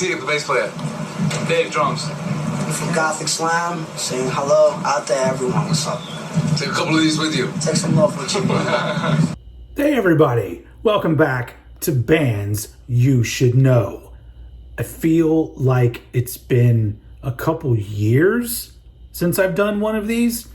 JT, the bass player. Dave, drums. I'm from Gothic Slam, saying hello out there, everyone. What's up? Take a couple of these with you. Take some love with you. Hey everybody, welcome back to Bands You Should Know. I feel like it's been a couple years since I've done one of these,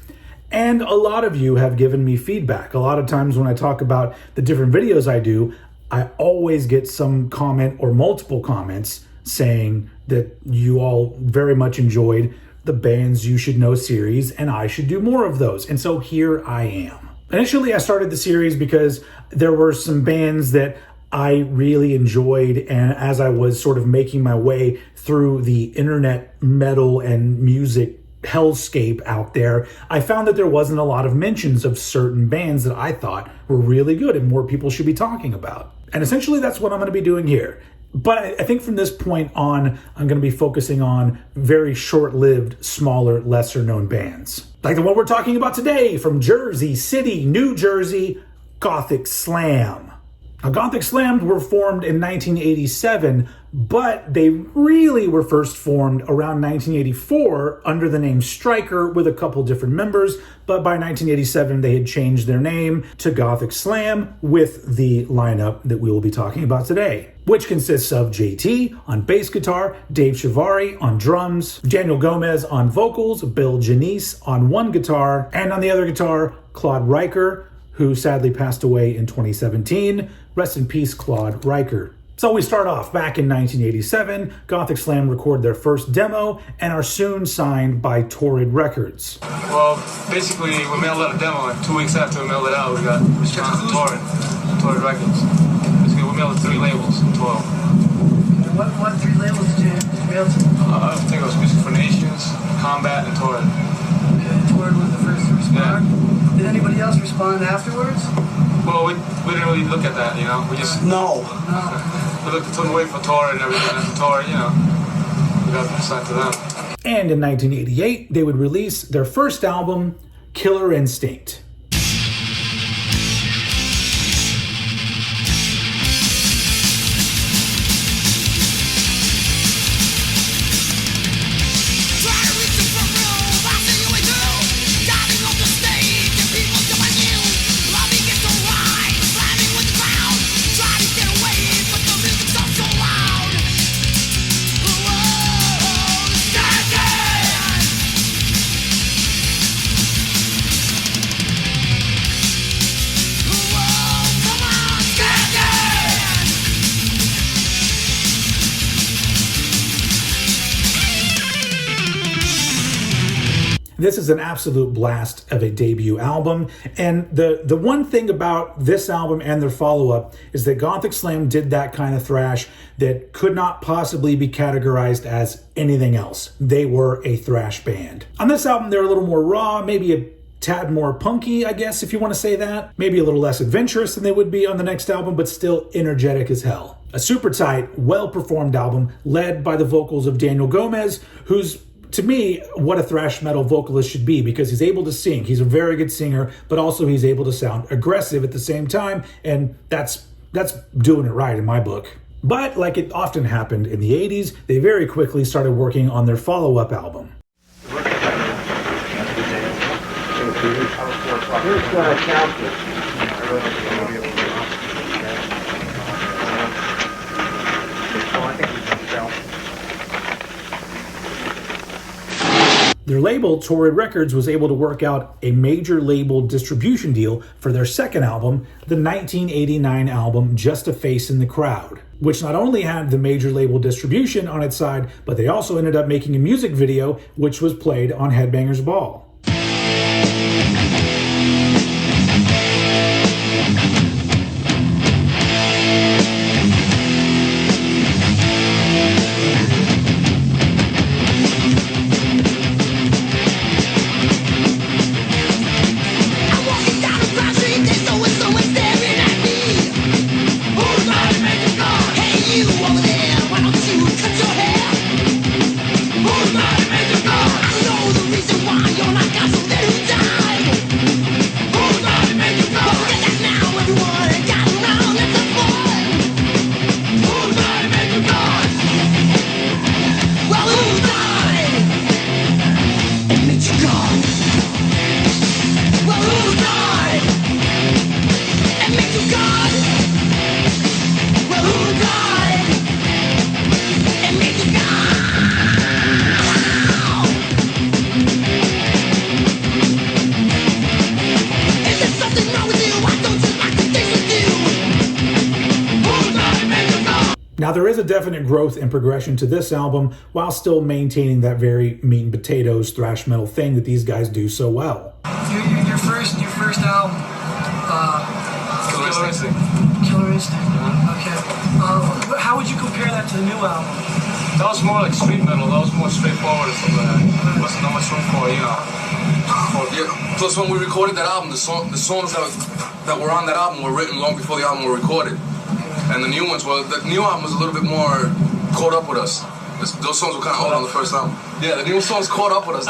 and a lot of you have given me feedback. A lot of times when I talk about the different videos I do, I always get some comment or multiple comments saying that you all very much enjoyed the Bands You Should Know series and I should do more of those. And so here I am. Initially, I started the series because there were some bands that I really enjoyed, and as I was sort of making my way through the internet metal and music hellscape out there, I found that there wasn't a lot of mentions of certain bands that I thought were really good and more people should be talking about. And essentially that's what I'm going to be doing here. But I think from this point on, I'm going to be focusing on very short-lived, smaller, lesser-known bands. Like the one we're talking about today from Jersey City, New Jersey, Gothic Slam. Now, Gothic Slam were formed in 1987, but they really were first formed around 1984 under the name Striker with a couple different members. But by 1987, they had changed their name to Gothic Slam with the lineup that we will be talking about today, which consists of JT on bass guitar, Dave Chiavari on drums, Daniel Gomez on vocals, Bill Janice on one guitar, and on the other guitar, Claude Riker, who sadly passed away in 2017. Rest in peace, Claude Riker. So we start off back in 1987. Gothic Slam record their first demo and are soon signed by Torrid Records. Well, basically, we mailed out a demo, and 2 weeks after we mailed it out, we got response to Torrid Records. Basically, we mailed 3 labels in 12. And what 3 labels did you mail to? I think it was Music for Nations, Combat, and Torrid. Okay, Torrid was the first to respond? Yeah. Did anybody else respond afterwards? Well, we didn't really look at that, you know? We just... No. We looked to wait for Torrid and everything, and Torrid, you know, we got signed to them. And in 1988, they would release their first album, Killer Instinct. This is an absolute blast of a debut album, and the one thing about this album and their follow-up is that Gothic Slam did that kind of thrash that could not possibly be categorized as anything else. They were a thrash band. On this album, they're a little more raw, maybe a tad more punky, I guess, if you want to say that. Maybe a little less adventurous than they would be on the next album, but still energetic as hell. A super tight, well-performed album led by the vocals of Daniel Gomez, who's, to me, what a thrash metal vocalist should be, because he's able to sing. He's a very good singer, but also he's able to sound aggressive at the same time, and that's doing it right in my book. But like it often happened in the 80s, they very quickly started working on their follow-up album. Their label, Torrid Records, was able to work out a major label distribution deal for their second album, the 1989 album Just a Face in the Crowd, which not only had the major label distribution on its side, but they also ended up making a music video which was played on Headbangers Ball. Who's not a major god? I know the reason why you're like got so little time. Now, there is a definite growth and progression to this album while still maintaining that very meat and potatoes thrash metal thing that these guys do so well. Your first album, Killer Instinct. Killer Instinct. Okay. How would you compare that to the new album? That was more like street metal. That was more straightforward and stuff like that. There wasn't that much room for, Yeah. Plus, when we recorded that album, the songs that were on that album were written long before the album were recorded, and the new album was a little bit more caught up with us. Those songs were kind of old on the first album. Yeah, the new songs caught up with us.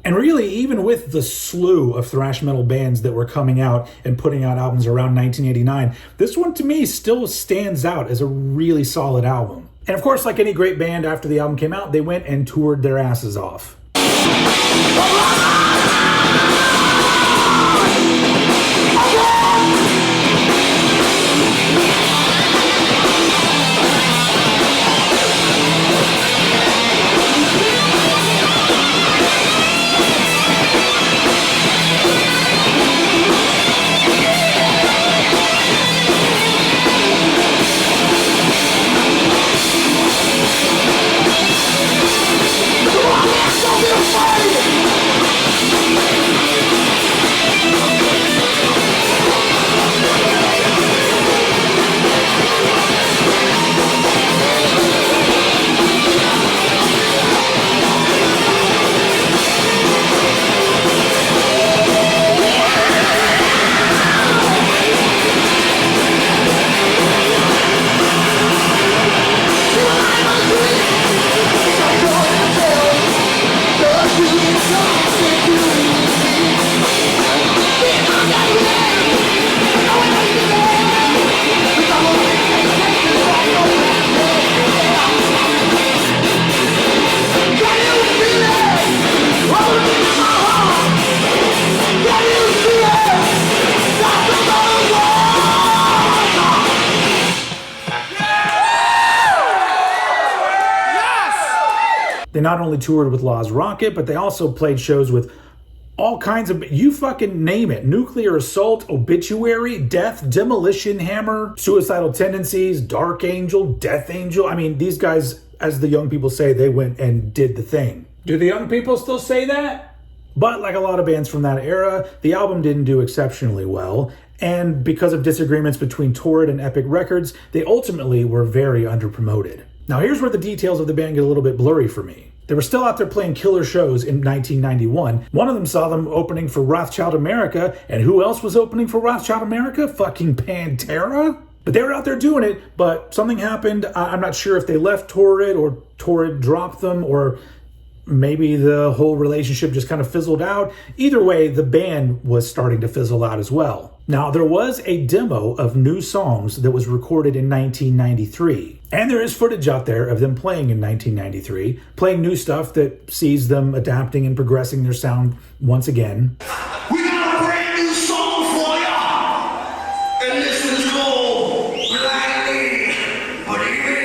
And really, even with the slew of thrash metal bands that were coming out and putting out albums around 1989, this one to me still stands out as a really solid album. And of course, like any great band, after the album came out, they went and toured their asses off. They not only toured with Law's Rocket, but they also played shows with all kinds of, you fucking name it, Nuclear Assault, Obituary, Death, Demolition Hammer, Suicidal Tendencies, Dark Angel, Death Angel. I mean, these guys, as the young people say, they went and did the thing. Do the young people still say that? But like a lot of bands from that era, the album didn't do exceptionally well. And because of disagreements between Torrid and Epic Records, they ultimately were very underpromoted. Now here's where the details of the band get a little bit blurry for me. They were still out there playing killer shows in 1991. One of them saw them opening for Rothschild America, and who else was opening for Rothschild America? Fucking Pantera? But they were out there doing it, but something happened. I'm not sure if they left Torrid or Torrid dropped them, or maybe the whole relationship just kind of fizzled out. Either way, the band was starting to fizzle out as well. Now, there was a demo of new songs that was recorded in 1993. And there is footage out there of them playing in 1993, playing new stuff that sees them adapting and progressing their sound once again. We got a brand new song for ya! And this is called Blindly Believing.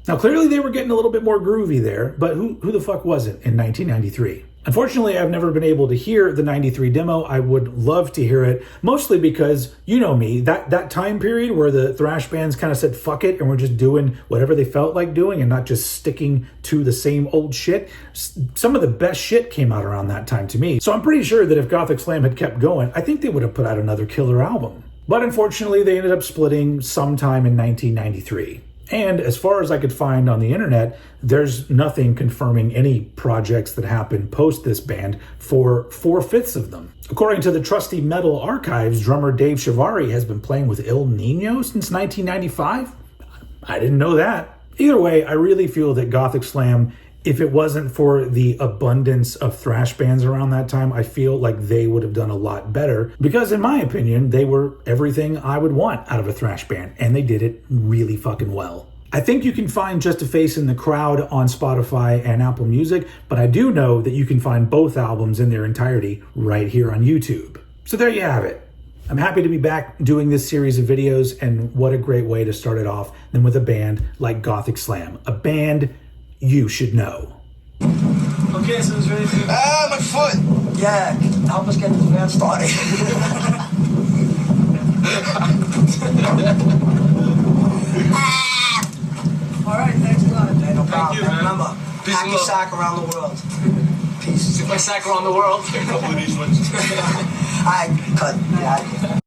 Now, clearly they were getting a little bit more groovy there, but who the fuck wasn't in 1993? Unfortunately, I've never been able to hear the 93 demo. I would love to hear it, mostly because, you know me, that time period where the thrash bands kind of said fuck it and were just doing whatever they felt like doing and not just sticking to the same old shit. Some of the best shit came out around that time to me. So I'm pretty sure that if Gothic Slam had kept going, I think they would have put out another killer album. But unfortunately, they ended up splitting sometime in 1993. And as far as I could find on the internet, there's nothing confirming any projects that happened post this band for 4/5 of them. According to the Trusty Metal Archives, drummer Dave Shivari has been playing with Il Nino since 1995. I didn't know that. Either way, I really feel that Gothic Slam, if it wasn't for the abundance of thrash bands around that time, I feel like they would have done a lot better because, in my opinion, they were everything I would want out of a thrash band, and they did it really fucking well. I think you can find Just a Face in the Crowd on Spotify and Apple Music, but I do know that you can find both albums in their entirety right here on YouTube. So there you have it. I'm happy to be back doing this series of videos, and what a great way to start it off than with a band like Gothic Slam, a band you should know. Okay, so it's ready to... Ah, my foot! Yeah, help us get this band started. All right, thanks a lot. Hey, no problem. Thank you, man. Remember, Peace pack and your love. sack around the world. Peace. My sack around the world. A couple of these ones. All right, cut. Yeah.